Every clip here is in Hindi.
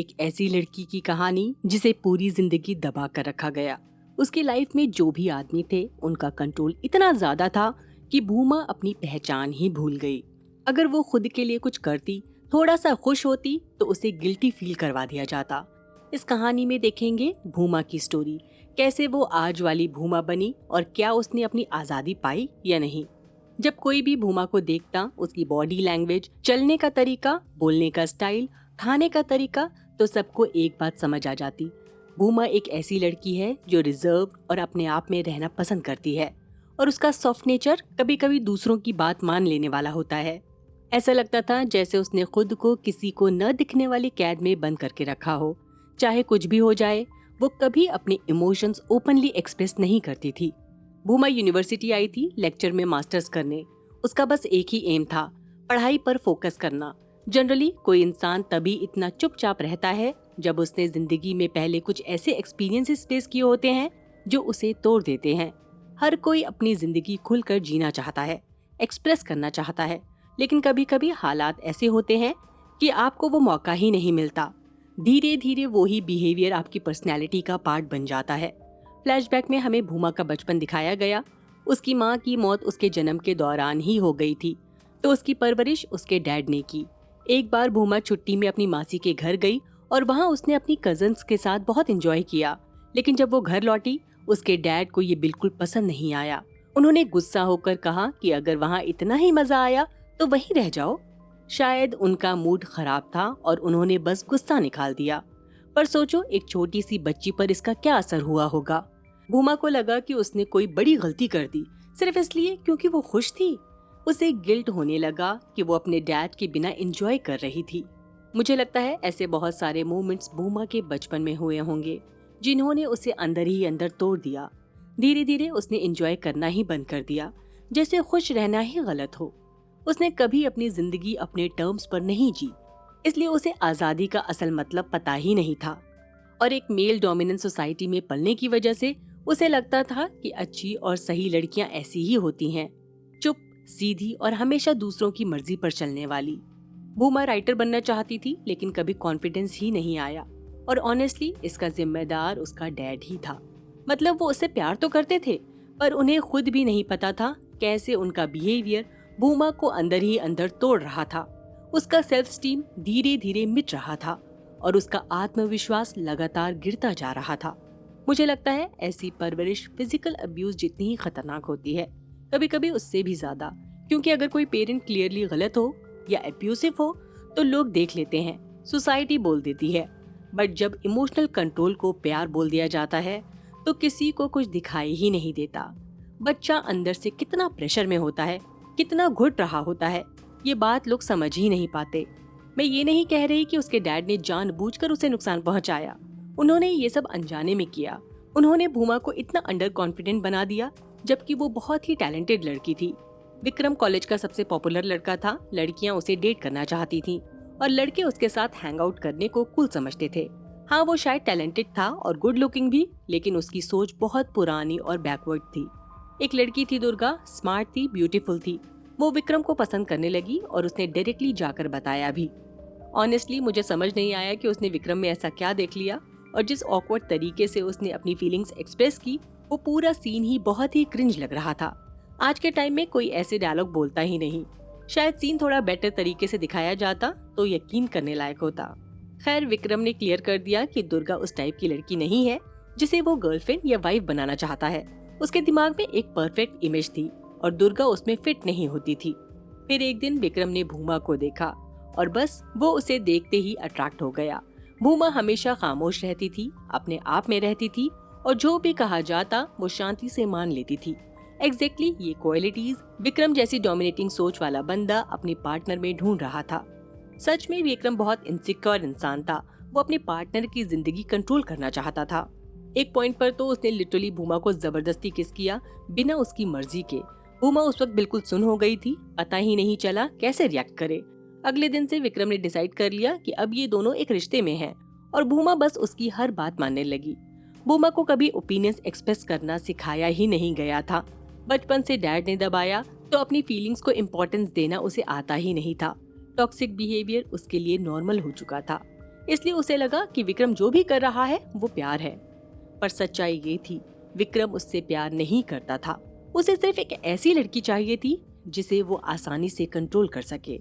एक ऐसी लड़की की कहानी जिसे पूरी जिंदगी दबा कर रखा गया। उसकी लाइफ में जो भी आदमी थे उनका कंट्रोल इतना ज्यादा था कि भूमा अपनी पहचान ही भूल गई। अगर वो खुद के लिए कुछ करती, थोड़ा सा खुश होती तो उसे गिल्टी फील करवा दिया जाता। इस कहानी में देखेंगे भूमा की स्टोरी, कैसे वो आज वाली भूमा बनी और क्या उसने अपनी आजादी पाई या नहीं। जब कोई भी भूमा को देखता, उसकी बॉडी लैंग्वेज, चलने का तरीका, बोलने का स्टाइल, खाने का तरीका, तो सबको एक बात समझ आ जाती। भूमा एक ऐसी लड़की है जो रिजर्व और अपने आप में रहना पसंद करती है और उसका सॉफ्ट नेचर कभी कभी दूसरों की बात मान लेने वाला होता है। ऐसा लगता था जैसे उसने खुद को किसी को न दिखने वाली कैद में बंद करके रखा हो। चाहे कुछ भी हो जाए, वो कभी अपने इमोशंस ओपनली एक्सप्रेस नहीं करती थी। भूमा यूनिवर्सिटी आई थी लेक्चर में मास्टर्स करने। उसका बस एक ही एम था, पढ़ाई पर फोकस करना। जनरली कोई इंसान तभी इतना चुपचाप रहता है जब उसने जिंदगी में पहले कुछ ऐसे एक्सपीरियंसेस फेस किए होते हैं जो उसे तोड़ देते हैं। हर कोई अपनी जिंदगी खुलकर जीना चाहता है, एक्सप्रेस करना चाहता है, लेकिन कभी कभी हालात ऐसे होते हैं कि आपको वो मौका ही नहीं मिलता। धीरे धीरे वो ही बिहेवियर आपकी पर्सनैलिटी का पार्ट बन जाता है। फ्लैशबैक में हमें भूमा का बचपन दिखाया गया। उसकी माँ की मौत उसके जन्म के दौरान ही हो गई थी, तो उसकी परवरिश उसके डैड ने की। एक बार भूमा छुट्टी में अपनी मासी के घर गई और वहाँ उसने अपनी कजन्स के साथ बहुत एंजॉय किया, लेकिन जब वो घर लौटी उसके डैड को ये बिल्कुल पसंद नहीं आया। उन्होंने गुस्सा होकर कहा कि अगर वहाँ इतना ही मजा आया तो वहीं रह जाओ। शायद उनका मूड खराब था और उन्होंने बस गुस्सा निकाल दिया। पर सोचो, एक छोटी सी बच्ची पर इसका क्या असर हुआ होगा। भूमा को लगा कि उसने कोई बड़ी गलती कर दी, सिर्फ इसलिए क्योंकि वो खुश थी। उसे गिल्ट होने लगा कि वो अपने डैड के बिना एंजॉय कर रही थी। मुझे लगता है ऐसे बहुत सारे मोमेंट्स भूमा के बचपन में हुए होंगे जिन्होंने उसे अंदर ही अंदर तोड़ दिया। धीरे धीरे उसने एंजॉय करना ही बंद कर दिया, जैसे खुश रहना ही गलत हो। उसने कभी अपनी जिंदगी अपने टर्म्स पर नहीं जी, इसलिए उसे आजादी का असल मतलब पता ही नहीं था। और एक मेल डोमिनेंट सोसाइटी में पलने की वजह से उसे लगता था कि अच्छी और सही लड़कियां ऐसी ही होती हैं, चुप, सीधी और हमेशा दूसरों की मर्जी पर चलने वाली। भूमा राइटर बनना चाहती थी, लेकिन कभी कॉन्फिडेंस ही नहीं आया। और ऑनेस्टली इसका जिम्मेदार उसका डैड ही था। मतलब वो उससे प्यार तो करते थे, पर उन्हें खुद भी नहीं पता था कैसे उनका बिहेवियर भूमा को अंदर ही अंदर तोड़ रहा था। उसका सेल्फ स्टीम धीरे धीरे मिट रहा था और उसका आत्मविश्वास लगातार गिरता जा रहा था। मुझे लगता है ऐसी परवरिश फिजिकल अब्यूज जितनी ही खतरनाक होती है, कभी कभी उससे भी ज्यादा, क्योंकि अगर कोई पेरेंट क्लियरली गलत हो या अब्यूसिव हो तो लोग देख लेते हैं, सोसाइटी बोल देती है। बट जब इमोशनल कंट्रोल को प्यार बोल दिया जाता है तो किसी को कुछ दिखाई ही नहीं देता। बच्चा अंदर से कितना प्रेशर में होता है, कितना घुट रहा होता है, ये बात लोग समझ ही नहीं पाते। मैं ये नहीं कह रही कि उसके डैड ने जानबूझकर उसे नुकसान पहुंचाया। उन्होंने ये सब अनजाने में किया। उन्होंने भूमा को इतना अंडर कॉन्फिडेंट बना दिया, जबकि वो बहुत ही टैलेंटेड लड़की थी। विक्रम कॉलेज का सबसे पॉपुलर लड़का था। लड़कियां उसे डेट करना चाहती थीं और लड़के उसके साथ हैंग आउट करने को कूल समझते थे। हाँ, वो शायद टैलेंटेड था और गुड लुकिंग भी, लेकिन उसकी सोच बहुत पुरानी और बैकवर्ड थी। एक लड़की थी दुर्गा, स्मार्ट थी, ब्यूटीफुल थी। वो विक्रम को पसंद करने लगी और उसने डायरेक्टली जाकर बताया भी। ऑनेस्टली मुझे समझ नहीं आया कि उसने विक्रम में ऐसा क्या देख लिया, और जिस ऑकवर्ड तरीके से उसने अपनी फीलिंग्स एक्सप्रेस की, वो पूरा सीन ही बहुत ही क्रिंज लग रहा था। आज के टाइम में कोई ऐसे डायलॉग बोलता ही नहीं। शायद सीन थोड़ा बेटर तरीके से दिखाया जाता तो यकीन करने लायक होता। खैर, विक्रम ने क्लियर कर दिया कि दुर्गा उस टाइप की लड़की नहीं है जिसे वो गर्लफ्रेंड या वाइफ बनाना चाहता है। उसके दिमाग में एक परफेक्ट इमेज थी और दुर्गा उसमें फिट नहीं होती थी। फिर एक दिन विक्रम ने भूमा को देखा और बस वो उसे देखते ही अट्रैक्ट हो गया। भूमा हमेशा खामोश रहती थी, अपने आप में रहती थी और जो भी कहा जाता वो शांति से मान लेती थी। एग्जैक्टली ये क्वालिटीज विक्रम जैसी डोमिनेटिंग सोच वाला बंदा अपने पार्टनर में ढूंढ रहा था। सच में विक्रम बहुत इनसिक्योर इंसान था। वो अपने पार्टनर की जिंदगी कंट्रोल करना चाहता था। एक पॉइंट पर तो उसने लिटरली भूमा को जबरदस्ती किस किया, बिना उसकी मर्जी के। भूमा उस वक्त बिल्कुल सुन हो गई थी, पता ही नहीं चला कैसे रिएक्ट करे। अगले दिन से विक्रम ने डिसाइड कर लिया कि अब ये दोनों एक रिश्ते में हैं और भूमा बस उसकी हर बात मानने लगी। भूमा को कभी ओपिनियंस एक्सप्रेस करना सिखाया ही नहीं गया था। बचपन से डैड ने दबाया तो अपनी फीलिंग्स को इम्पोर्टेंस देना उसे आता ही नहीं था। टॉक्सिक बिहेवियर उसके लिए नॉर्मल हो चुका था। इसलिए उसे लगा कि विक्रम जो भी कर रहा है वो प्यार है। पर सच्चाई ये थी, विक्रम उससे प्यार नहीं करता था। उसे सिर्फ एक ऐसी लड़की चाहिए थी जिसे वो आसानी से कंट्रोल कर सके।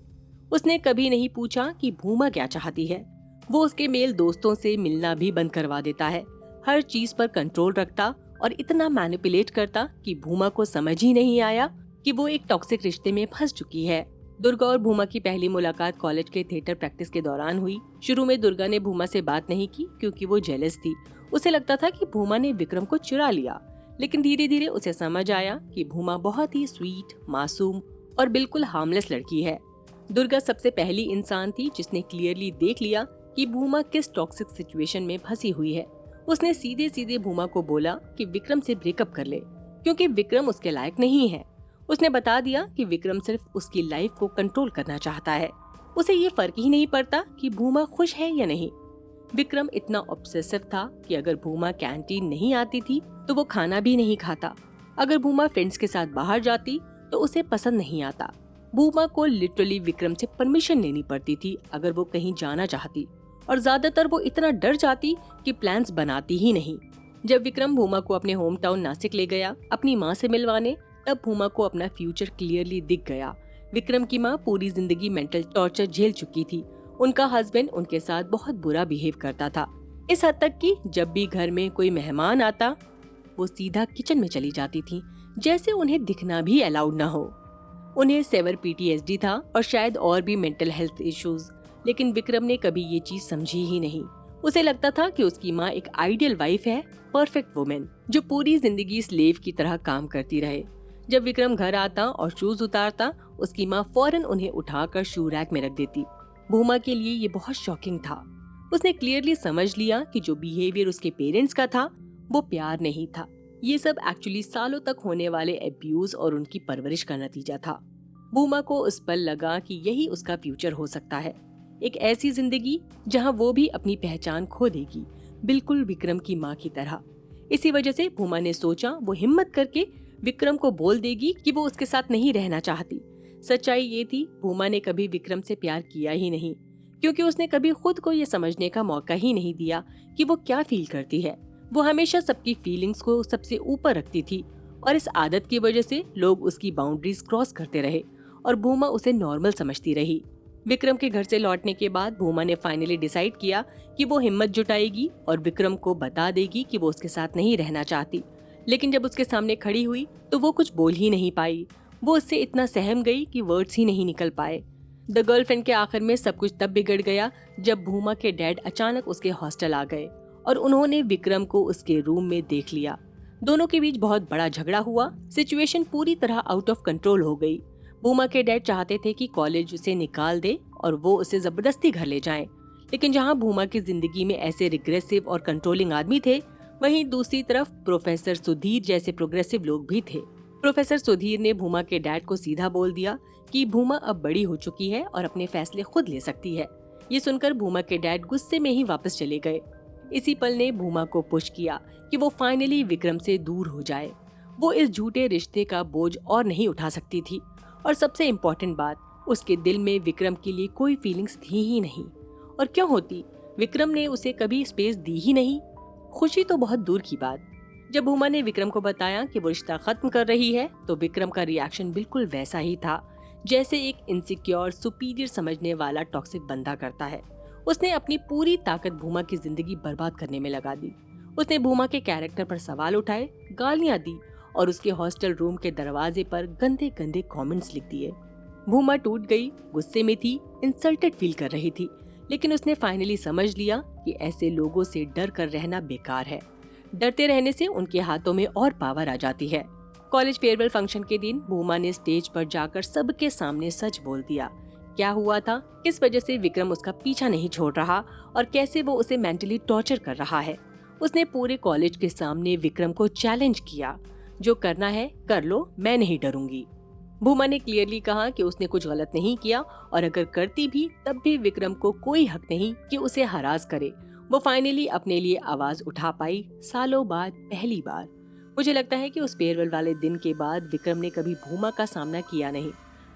उसने कभी नहीं पूछा कि भूमा क्या चाहती है। वो उसके मेल दोस्तों से मिलना भी बंद करवा देता है, हर चीज पर कंट्रोल रखता और इतना मैनिपुलेट करता कि भूमा को समझ ही नहीं आया कि वो एक टॉक्सिक रिश्ते में फंस चुकी है। दुर्गा और भूमा की पहली मुलाकात कॉलेज के थिएटर प्रैक्टिस के दौरान हुई। शुरू में दुर्गा ने भूमा से बात नहीं की क्योंकि वो जेलस थी। उसे लगता था कि भूमा ने विक्रम को चुरा लिया, लेकिन धीरे धीरे उसे समझ आया कि भूमा बहुत ही स्वीट, मासूम और बिल्कुल हार्मलेस लड़की है। दुर्गा सबसे पहली इंसान थी जिसने क्लियरली देख लिया कि भूमा किस टॉक्सिक सिचुएशन में फंसी हुई है। उसने सीधे सीधे भूमा को बोला कि विक्रम से ब्रेकअप कर ले क्योंकि विक्रम उसके लायक नहीं है। उसने बता दिया कि विक्रम सिर्फ उसकी लाइफ को कंट्रोल करना चाहता है। उसे ये फर्क ही नहीं पड़ता कि भूमा खुश है या नहीं। विक्रम इतना ऑब्सेसिव था कि अगर भूमा कैंटीन नहीं आती थी तो वो खाना भी नहीं खाता। अगर भूमा फ्रेंड्स के साथ बाहर जाती तो उसे पसंद नहीं आता। भूमा को लिटरली विक्रम से परमिशन लेनी पड़ती थी अगर वो कहीं जाना चाहती, और ज्यादातर वो इतना डर जाती कि प्लान्स बनाती ही नहीं। जब विक्रम भूमा को अपने होम टाउन नासिक ले गया अपनी माँ से मिलवाने, तब भूमा को अपना फ्यूचर क्लियरली दिख गया। विक्रम की माँ पूरी जिंदगी मेंटल टॉर्चर झेल चुकी थी। उनका हस्बैंड उनके साथ बहुत बुरा बिहेव करता था, इस हद तक कि जब भी घर में कोई मेहमान आता वो सीधा किचन में चली जाती थी, जैसे उन्हें दिखना भी अलाउड ना हो। उन्हें सेवर PTSD था और शायद और भी मेंटल हेल्थ इश्यूज, लेकिन विक्रम ने कभी ये चीज समझी ही नहीं। उसे लगता था कि उसकी माँ एक आइडियल वाइफ है, परफेक्ट वुमेन जो पूरी जिंदगी स्लेव की तरह काम करती रहे। जब विक्रम घर आता और शूज उतारता, उसकी माँ फौरन उन्हें उठाकर शू रैक में रख देती। भूमा के लिए ये बहुत शॉकिंग था। उसने क्लियरली समझ लिया कि जो बिहेवियर उसके पेरेंट्स का था वो प्यार नहीं था। ये सब एक्चुअली सालों तक होने वाले अब्यूज और उनकी परवरिश का नतीजा था। भूमा को उस पल लगा कि यही उसका फ्यूचर हो सकता है, एक ऐसी जिंदगी जहां वो भी अपनी पहचान खो देगी, बिल्कुल विक्रम की माँ की तरह। इसी वजह से भूमा ने सोचा वो हिम्मत करके विक्रम को बोल देगी कि वो उसके साथ नहीं रहना चाहती। सच्चाई ये थी, भूमा ने कभी विक्रम से प्यार किया ही नहीं, क्योंकि उसने कभी खुद को ये समझने का मौका ही नहीं दिया कि वो क्या फील करती है। वो हमेशा सबकी फीलिंग्स को सबसे ऊपर रखती थी और इस आदत की वजह से लोग उसकी बाउंड्रीज क्रॉस करते रहे और भूमा उसे नॉर्मल समझती रही। विक्रम के घर से लौटने के बाद भूमा ने फाइनली डिसाइड किया कि वो हिम्मत जुटाएगी और विक्रम को बता देगी कि वो उसके साथ नहीं रहना चाहती। लेकिन जब उसके सामने खड़ी हुई तो वो कुछ बोल ही नहीं पाई। वो उससे इतना सहम गई कि वर्ड्स ही नहीं निकल पाए। द गर्लफ्रेंड के आखिर में सब कुछ तब बिगड़ गया जब भूमा के डैड अचानक उसके हॉस्टल आ गए और उन्होंने विक्रम को उसके रूम में देख लिया। दोनों के बीच बहुत बड़ा झगड़ा हुआ। सिचुएशन पूरी तरह आउट ऑफ कंट्रोल हो गई। भूमा के डैड चाहते थे कि कॉलेज उसे निकाल दे और वो उसे जबरदस्ती घर ले जाएं। लेकिन जहां भूमा की जिंदगी में ऐसे रिग्रेसिव और कंट्रोलिंग आदमी थे, वहीं दूसरी तरफ प्रोफेसर सुधीर जैसे प्रोग्रेसिव लोग भी थे। प्रोफेसर सुधीर ने भूमा के डैड को सीधा बोल दिया कि भूमा अब बड़ी हो चुकी है और अपने फैसले खुद ले सकती है। ये सुनकर भूमा के डैड गुस्से में ही वापस चले गए। इसी पल ने भूमा को पुश किया कि वो फाइनली विक्रम से दूर हो जाए। वो इस झूठे रिश्ते का बोझ और नहीं उठा सकती थी, और सबसे इम्पोर्टेंट बात, उसके दिल में विक्रम के लिए कोई फीलिंग्स थी ही नहीं। और क्यों होती, विक्रम ने उसे कभी स्पेस दी ही नहीं। खुशी तो बहुत दूर की बात। जब भूमा ने विक्रम को बताया कि वो रिश्ता खत्म कर रही है, तो विक्रम का रिएक्शन बिल्कुल वैसा ही था जैसे एक इनसिक्योर सुपीरियर समझने वाला टॉक्सिक बंदा करता है। उसने अपनी पूरी ताकत भूमा की जिंदगी बर्बाद करने में लगा दी। उसने भूमा के कैरेक्टर पर सवाल उठाए, गालियां दी और उसके हॉस्टल रूम के दरवाजे पर गंदे गंदे कमेंट्स लिख दिए। भूमा टूट गई, गुस्से में थी, इंसल्टेड फील कर रही थी, लेकिन उसने फाइनली समझ लिया कि ऐसे लोगों से डर कर रहना बेकार है। डरते रहने से उनके हाथों में और पावर आ जाती है। कॉलेज फेयरवेल फंक्शन के दिन भूमा ने स्टेज पर जाकर सबके सामने सच बोल दिया। क्या हुआ था, किस वजह से विक्रम उसका पीछा नहीं छोड़ रहा और कैसे वो उसे मेंटली टॉर्चर कर रहा है। उसने पूरे कॉलेज के सामने विक्रम को चैलेंज किया, जो करना है कर लो, मैं नहीं डरूंगी। भूमा ने क्लियरली कहा कि उसने कुछ गलत नहीं किया और अगर करती भी तब भी विक्रम को कोई हक नहीं कि उसे हरास करे। वो फाइनली अपने लिए आवाज उठा पाई, सालों बाद पहली बार। मुझे लगता है कि उस फेयरवेल वाले दिन के बाद विक्रम ने कभी भूमा का सामना किया नहीं।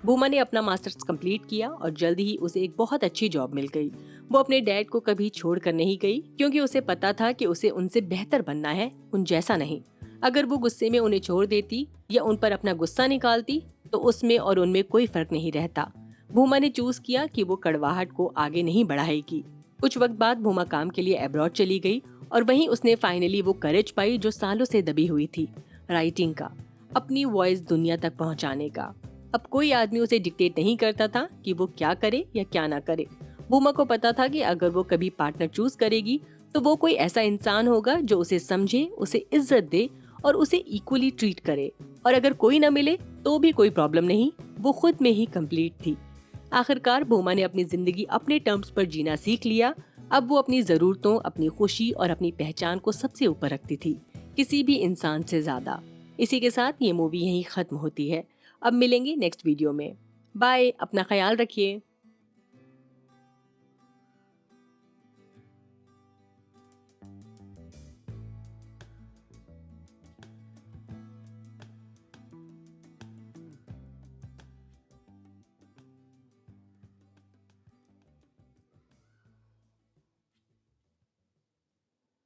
भूमा ने अपना मास्टर्स कंप्लीट किया और जल्द ही उसे एक बहुत अच्छी जॉब मिल गई। वो अपने डैड को कभी छोड़ कर नहीं गई, क्योंकि उसे पता था कि उसे उनसे बेहतर बनना है, उन जैसा नहीं। अगर वो गुस्से में उन्हें छोड़ देती या उन पर अपना गुस्सा निकालती तो उसमें और उनमें कोई फर्क नहीं रहता। भूमा ने चूज किया कि वो कड़वाहट को आगे नहीं बढ़ाएगी। कुछ वक्त बाद भूमा काम के लिए अब्रॉड चली गई और वहीं उसने फाइनली वो करेज पाई जो सालों से दबी हुई थी, राइटिंग का, अपनी वॉइस दुनिया तक पहुंचाने का। अब कोई आदमी उसे डिक्टेट नहीं करता था कि वो क्या करे या क्या ना करे। भूमा को पता था कि अगर वो कभी पार्टनर चूज करेगी तो वो कोई ऐसा इंसान होगा जो उसे समझे, उसे इज्जत दे और उसे इक्वली ट्रीट करे। और अगर कोई न मिले तो भी कोई प्रॉब्लम नहीं, वो खुद में ही कंप्लीट थी। आखिरकार भूमा ने अपनी जिंदगी अपने टर्म्स पर जीना सीख लिया। अब वो अपनी जरूरतों, अपनी खुशी और अपनी पहचान को सबसे ऊपर रखती थी, किसी भी इंसान से ज्यादा। इसी के साथ ये मूवी यहीं खत्म होती है। अब मिलेंगे नेक्स्ट वीडियो में। बाय, अपना ख्याल रखिए।